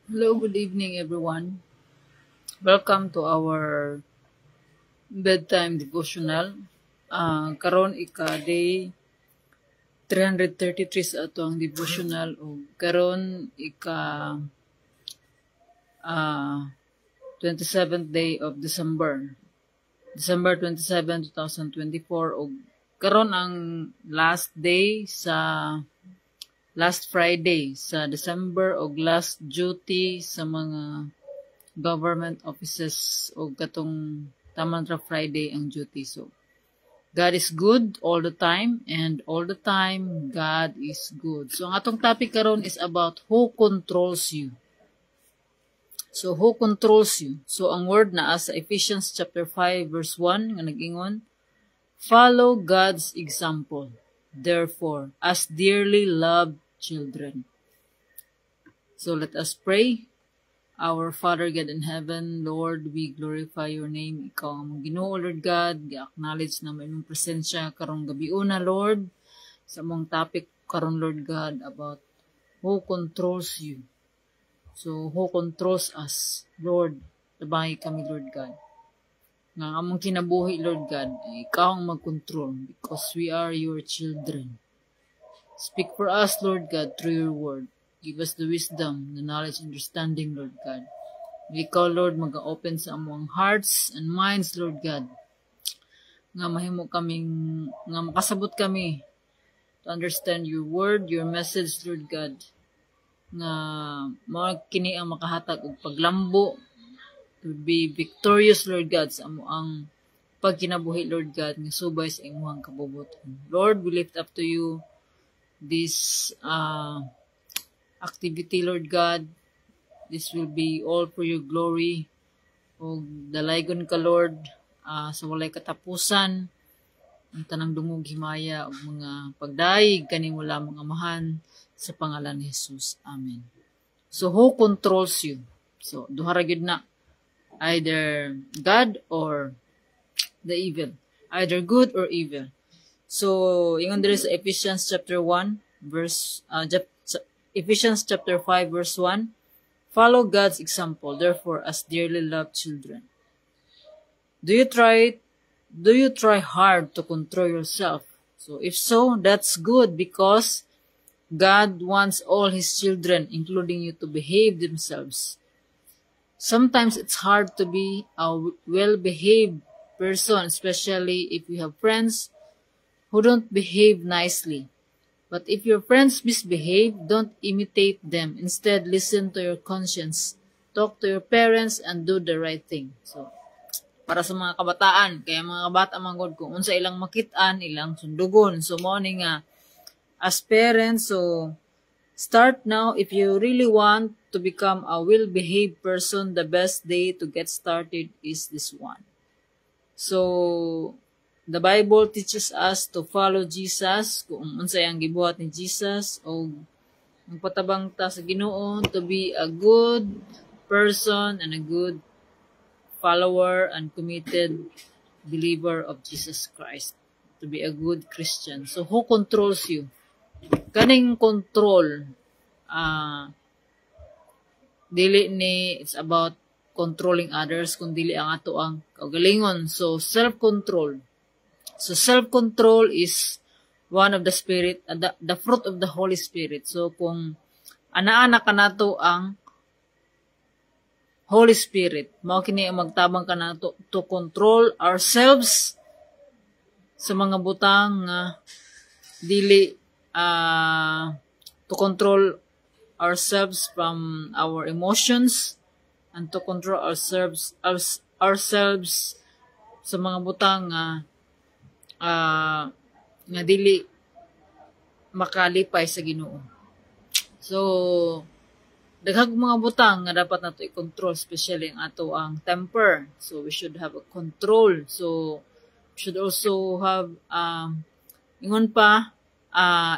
Hello, good evening, everyone. Welcome to our bedtime devotional. Karon ika-day 333 sa ato ang devotional o karon ika 27th day of December 27, 2024 o karon ang last day sa last Friday sa December o last duty sa mga government offices o katong taman ra Friday ang duty. So, God is good all the time and all the time God is good. So, ang atong topic karon is about who controls you. So, who controls you? So, ang word na sa Ephesians chapter 5 verse 1 nga nag-ingon, follow God's example, therefore, as dearly loved children. So, let us pray. Our Father God in heaven, Lord, we glorify your name. Ikaw ang mong Ginoo, Lord God. I-acknowledge na may mong presensya karong gabi una, Lord, sa mong topic karon, Lord God, about who controls you. So, who controls us, Lord? Tabangi kami, Lord God. Nga among kinabuhi, Lord God, ikaw ang mag-control because we are your children. Speak for us, Lord God, through your word. Give us the wisdom, the knowledge, understanding, Lord God. Ikaw, Lord, mag-open sa among hearts and minds, Lord God. Nga mahimo kaming, nga makasabot kami to understand your word, your message, Lord God. Nga kini ang makahatag og paglambo to be victorious, Lord God, sa amo ang pagkinabuhi, Lord God, nga subay sa imong kabubuton. Lord, we lift up to you this activity, Lord God. This will be all for your glory. O dalaygon ka, Lord, sa walay katapusan, ang tanang dungog himaya o mga pagdaig kanimo lamang amahan sa pangalan ni Jesus. Amen. So, who controls you? So, duha ra gyud na. Either God or the evil. Either good or evil. So, ingon diri sa Ephesians chapter 1 verse Ephesians chapter 5 verse 1, follow God's example, therefore, as dearly loved children. Do you try hard to control yourself? So if so, that's good because God wants all his children, including you, to behave themselves. Sometimes it's hard to be a well-behaved person, especially if you have friends who don't behave nicely. But if your friends misbehave, don't imitate them. Instead, listen to your conscience. Talk to your parents and do the right thing. So, para sa mga kabataan, kaya mga kabata manggod kung unsa ilang makitaan, ilang sundugon. So, mo ni nga as parents, so start now. If you really want to become a well-behaved person, the best day to get started is this one. So, the Bible teaches us to follow Jesus, kung unsay ang gibuhat ni Jesus, o magpatabang ta sa Ginoo to be a good person and a good follower and committed believer of Jesus Christ, to be a good Christian. So, who controls you? Kaning control, dili ni it's about controlling others, kung dili ang ato ang kaugalingon. So, self-control. So, self-control is one of the spirit, the fruit of the Holy Spirit. So, kung ana-ana ka nato ang Holy Spirit, mao kini ang magtabang ka nato to control ourselves sa mga butang nga dili to control ourselves from our emotions and to control ourselves sa mga butang nga dili makalipay sa Ginoo. So, daghang mga butang nga dapat nato i-control, especially ang ato ang temper. So, we should have a control. So, we should also have ingon pa,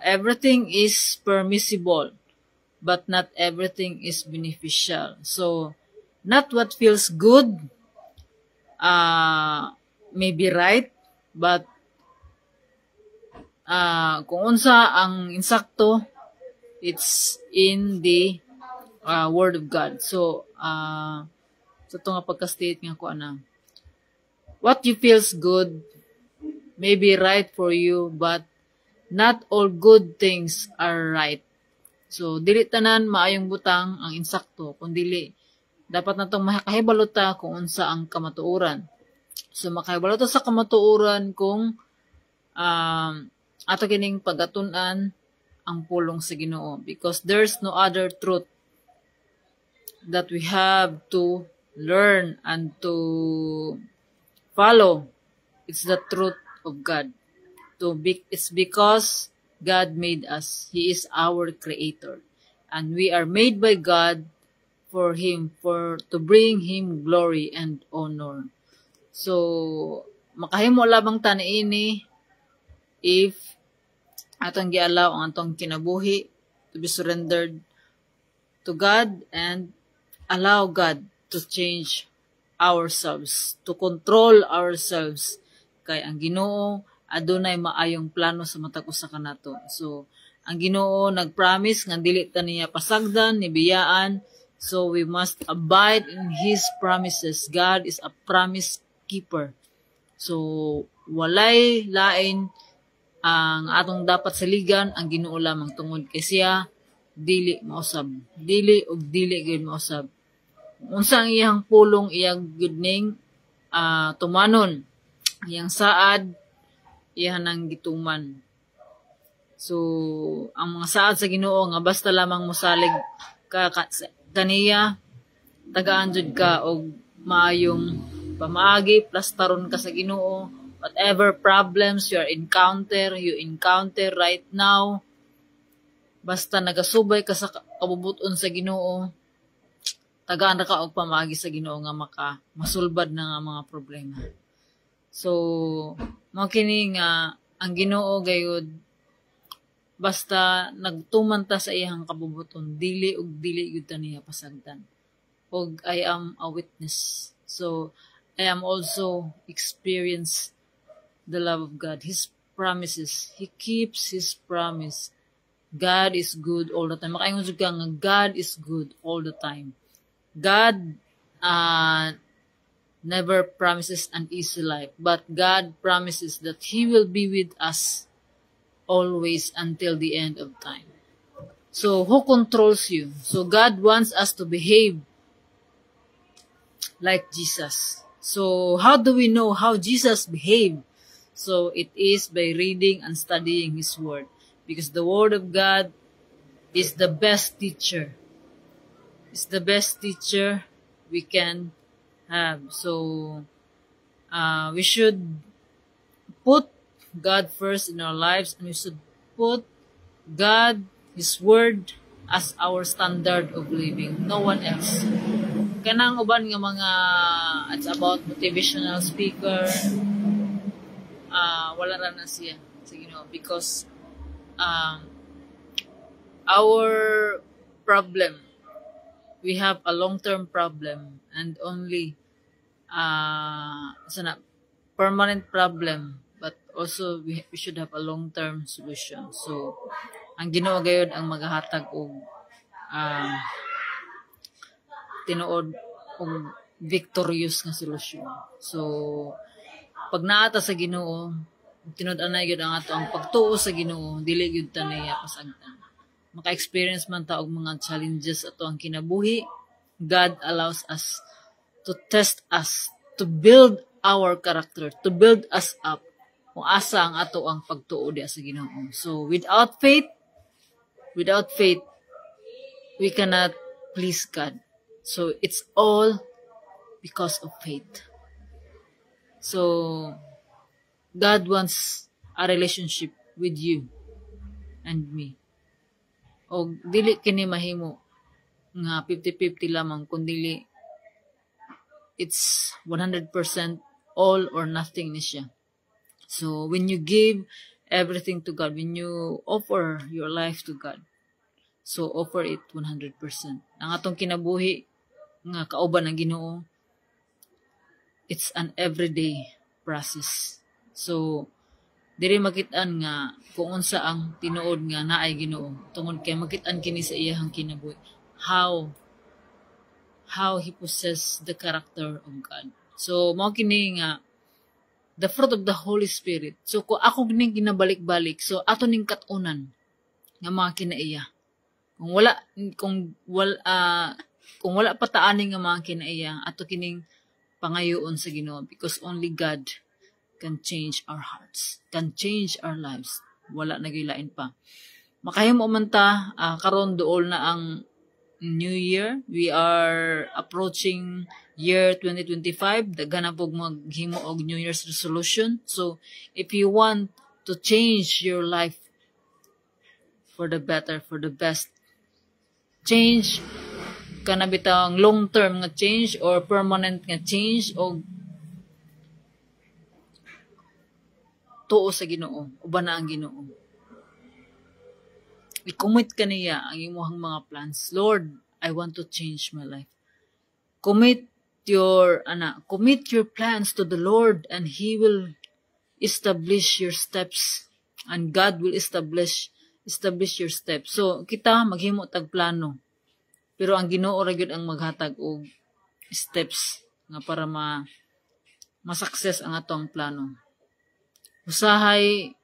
everything is permissible, but not everything is beneficial. So, not what feels good may be right, but kung unsa ang insakto, it's in the Word of God. So, sa ito nga pagka-state nga ko what you feels good may be right for you, but not all good things are right. So, dili tanan maayong butang ang insakto, kung dili, dapat na itong makahibalota kung unsa ang kamatuuran. So, makahibalota sa kamatuuran kung ato kining pagatunan ang pulong sa Ginoo, because there's no other truth that we have to learn and to follow. It's the truth of God. It's because God made us. He is our creator. And we are made by God for Him, to bring Him glory and honor. So, makahimo labang tani ini if atong gialaw ang atong kinabuhi to be surrendered to God and allow God to change ourselves, to control ourselves. Kay ang Ginoo adunay maayong plano sa matag usa kanato. So, ang Ginoo nagpromise nga dili ta niya pasagdan ni biyaan. So, we must abide in His promises. God is a promise keeper. So, walay lain ang atong dapat saligan, ang Ginoo lamang tungod kay siya dili mausab. Dili gyud mausab. Unsa ang iyang pulong, iyang gyud ning tumanon. Iyang saad iyan ang gituman. So, ang mga saad sa Ginoo nga basta lamang mosalig ka kaniya, tagaan jud ka og maayong pamaagi, plastaron ka sa Ginoo. Whatever problems you encounter right now, basta nagasubay ka sa kabubuton sa Ginoo, tagaan ra ka og pamaagi sa Ginoo nga masulbad na nga mga problema. So, mao kini nga ang Ginoo gayud basta nagtuman ta sa iyang kabubuton, dili gyud ta niya pasagdan. Og I am a witness. So, I am also experience the love of God, His promises. He keeps His promise. God is good all the time. Makaingon jud ka nga God is good all the time. God never promises an easy life, but God promises that He will be with us always until the end of time. So, who controls you? So, God wants us to behave like Jesus. So, how do we know how Jesus behaved? So, it is by reading and studying His Word. Because the Word of God is the best teacher. It's the best teacher we can have. So, we should put God first in our lives, and we should put God, His Word, as our standard of living. No one else. Kanang uban nga mga, it's about motivational speaker, wala ra na siya sa Ginoo, because our problem, we have a long-term problem and only permanent problem, but also we should have a long-term solution. So, ang Ginoo gayud ang maghatag og tinuod og victorious nga solusyon. So, pag naata sa Ginoo, tinud-anay gyud ang ato ang pagtuo sa Ginoo, dili gyud ta niya pasagdan. Maka-experience man ta og mga challenges ato ang kinabuhi, God allows us to test us, to build our character, to build us up. Kung asa ang ato ang pagtuo diha sa Ginoo. So, without faith, we cannot please God. So, it's all because of faith. So, God wants a relationship with you and me. O dili kini mahimo nga 50-50 lamang, kundi it's 100% all or nothing ni siya. So, when you give everything to God, when you offer your life to God, so offer it 100%. Ang atong kinabuhi nga kauban ng Ginoo, it's an everyday process. So, diri makit-an nga kung unsa ang tinuod nga naay Ginoo, tungod kay makit-an kini sa iyahang kinabuhi. how he possess the character of God. So mao kini nga the fruit of the Holy Spirit. So kung ako gining ginabalik-balik, so ato ning kat-unan nga mga kinaiya. Kung wala pa taani nga mga kinaiya, ato kining pangayoon sa Ginoo, because only God can change our hearts, can change our lives. Wala nagilain pa. Makahimo man ta karon duol na ang New Year. We are approaching year 2025. Daghan na pog maghimo og New Year's resolution. So if you want to change your life for the better, for the best, change kana bitang long term nga change or permanent nga change, o tuo sa Ginoo, uban na ang Ginoo. I-commit ka niya ang imong mga plans. Lord, I want to change my life. Commit your plans to the Lord, and He will establish your steps, and God will establish your steps. So kita maghimo tag plano, pero ang Ginoo ra gyud ang maghatag og steps nga para ma-success ang atong plano. Usahay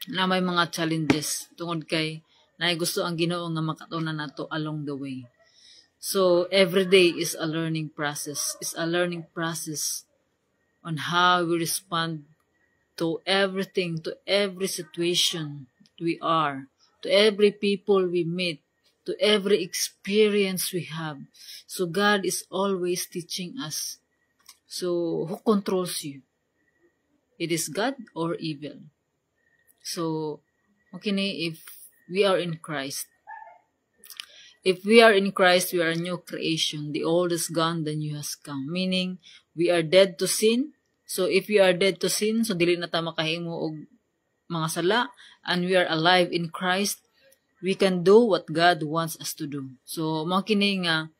na may mga challenges tungod kay naay gusto ang Ginoo nga makatunan nato along the way. So every day is a learning process. It's a learning process on how we respond to everything, to every situation we are, to every people we meet, to every experience we have. So God is always teaching us. So who controls you? It is God or evil? So, okay, if we are in Christ, we are a new creation. The old is gone, the new has come. Meaning, we are dead to sin. So, if we are dead to sin, so dili na ta makahimo og mga sala, and we are alive in Christ, we can do what God wants us to do. So, mao kini nga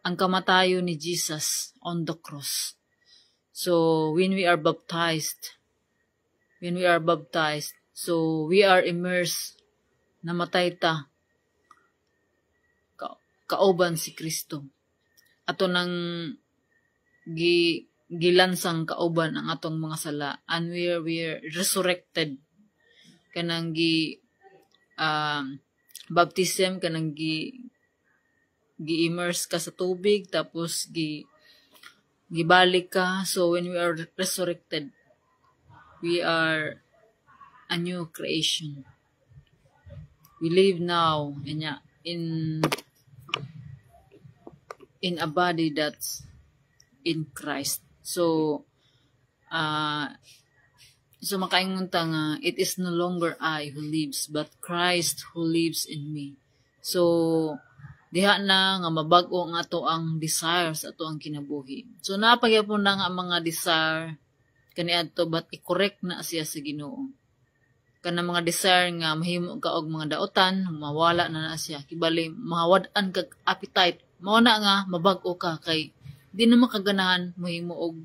ang kamatayo ni Jesus on the cross. So, when we are baptized, so we are immersed, namatay ta kauban si Kristo. Ato nang gilansang kauban ang atong mga sala, and we are resurrected kanang baptism, kanang gi-immerse ka sa tubig, tapos gibalik ka. So when we are resurrected, we are a new creation. We live now in a body that's in Christ. So makaingon ta nga, it is no longer I who lives, but Christ who lives in me. So diha na nga mabag-o nga ato ang desires, ato ang kinabuhi. So napagyapon na nga mga desire kaniadto, but i-correct na siya sa Ginoo. Kana mga desire nga mahimo ka og mga daotan, mawala na siya. Kibali mahawad-an kag appetite, mao na nga mabag-o ka kay di na makaganahan mahimo og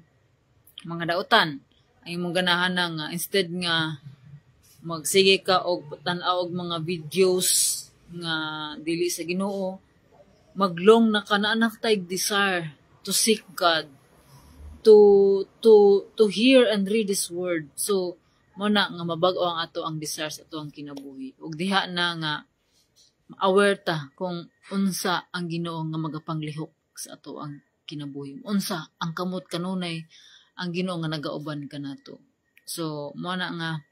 mga daotan. Ang imong ganahan na nga instead nga magsige ka og tan-aw og mga videos nga dili sa Ginoo, maglong na kanaanak tayong desire to seek God, to hear and read His word. So mo na nga mabag-o ang ato ang desires, ato ang kinabuhi. Ug diha na nga aware ta kung unsa ang Ginoo nga magapanglihok sa ato ang kinabuhi. Unsa ang kamot kanunay ang Ginoo nga nagauban kanato. So mo na nga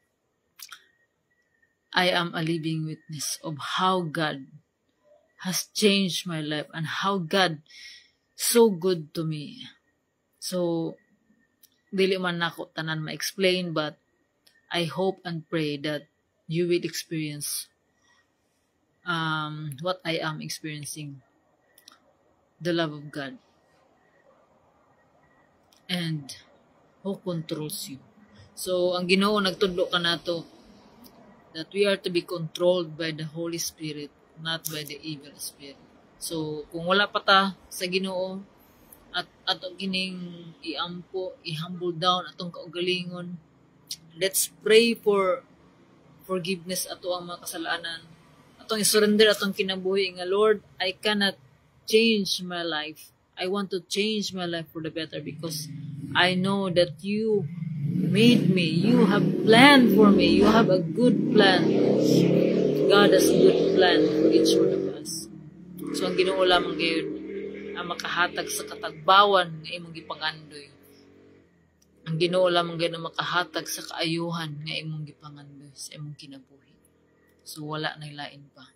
I am a living witness of how God has changed my life and how God so good to me. So dili man nako tanan ma-explain, but I hope and pray that you will experience what I am experiencing, the love of God, and who controls you. So ang Ginoo nagtudlo kanato that we are to be controlled by the Holy Spirit, not by the evil spirit. So kung wala pa ta sa Ginoo, at atong gining iampo, i-humble down atong kaugalingon, let's pray for forgiveness ato ang mga kasalanan, Atong isurrender atong kinabuhi nga Lord, I cannot change my life. I want to change my life for the better because I know that you made me. You have planned for me. You have a good plan. God has a good plan for each one of us. So ang Ginoo lamang gayon ang makahatag sa katagbawan nga imong gipangandoy. Ang Ginoo lamang gayon ang makahatag sa kaayuhan nga imong gipangandoy sa imong kinabuhi. So wala na lain pa.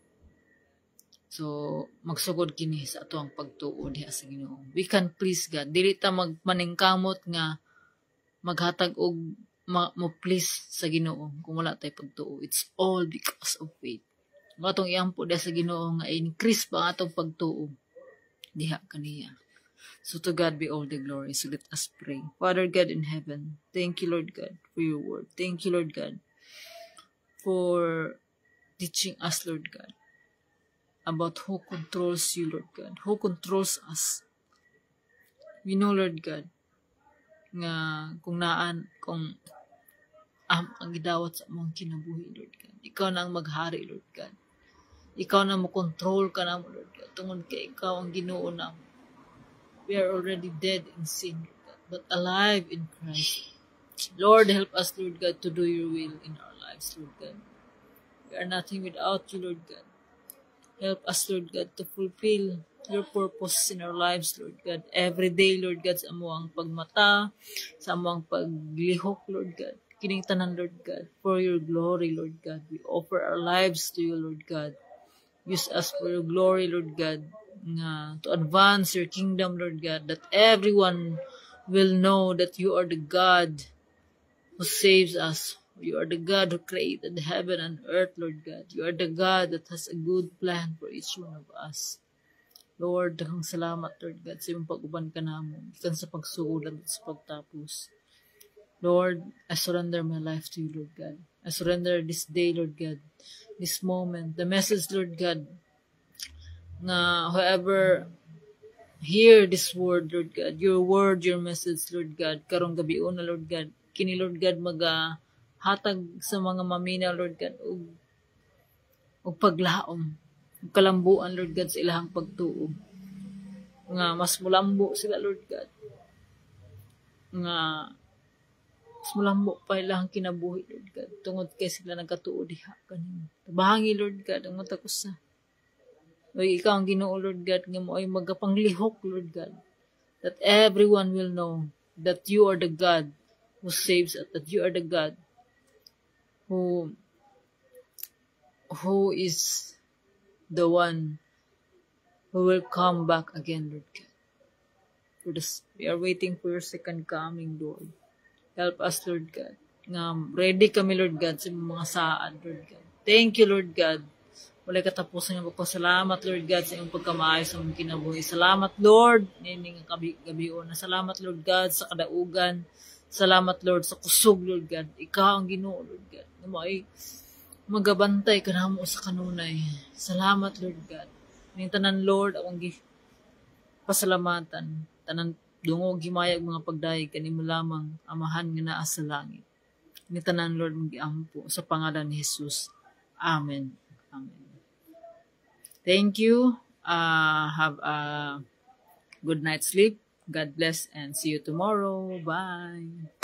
So magsugod kini sa ato ang pagtuo diha sa Ginoo. We can please God. Dili ta magmaningkamot nga maghatag og mo please sa Ginoo kung wala tay pagtuo. It's all because of faith. Matong iampo diha sa Ginoo nga increase pa ang atong pagtuo diha kaniya. So to God be all the glory. So let us pray. Father God in heaven, thank you Lord God for your word. Thank you Lord God for teaching us Lord God about who controls you Lord God, who controls us. We know Lord God nga kung ang gidawat sa among kinabuhi Lord God. Ikaw na ang maghari Lord God. Ikaw na mo control ka na mo Lord God. Tungod kay ikaw ang Ginoo na. We are already dead in sin Lord God, but alive in Christ. Lord, help us Lord God to do your will in our lives Lord God. We are nothing without you Lord God. Help us Lord God to fulfill your purpose in our lives Lord God. Every day Lord God sa amuang pagmata, sa amuang paglihok Lord God. Kining tanan Lord God for your glory Lord God. We offer our lives to you Lord God. Use us for your glory, Lord God, to advance your kingdom, Lord God, that everyone will know that you are the God who saves us. You are the God who created heaven and earth, Lord God. You are the God that has a good plan for each one of us. Lord, daghang salamat, Lord God, sa iyong pag-uban ka namon, ikan sa pagsuod at sa pagtapos. Lord, I surrender my life to you, Lord God. I surrender this day, Lord God, this moment, the message, Lord God, na whoever hear this word, Lord God, your word, your message, Lord God, karong gabi na, Lord God, kini, Lord God, hatag sa mga mamina, Lord God, og paglaom, og kalambuan, Lord God, sa ilahang pagtuo. Nga mas mulambo sila, Lord God. Nga mas mulambo pa ilang kinabuhi, Lord God. Tungod kay sila nagkatuo diha kanimo. Tabahangi, Lord God, ang mata ko sa. O ikaw ang Ginoo, Lord God, nga mo ay magapanglihok, Lord God. That everyone will know that you are the God who saves us, that you are the God who is the one who will come back again, Lord God. We are waiting for your second coming, Lord. Help us, Lord God. Ready kami, Lord God, sa mga saan, Lord God. Thank you, Lord God. Walay katapusan ng Salamat, Lord God, sa iyong pagkamaayos sa mong kinabuhi. Salamat, Lord, nining gabi-o na. Salamat, Lord God, sa kadaugan. Salamat, Lord, sa kusog, Lord God. Ikaw ang Ginoo, Lord God. Na mo ay magabantay ka na mo sa kanunay. Salamat, Lord God. Ning tanan, Lord, akong pasalamatan. Tanan dungog himayag mga pagdayeg kanimo lamang amahan nga naa sa langit. Ni tanan Lord magiampo sa pangalan ni Jesus. Amen. Amen. Thank you. Have a good night's sleep. God bless and see you tomorrow. Bye.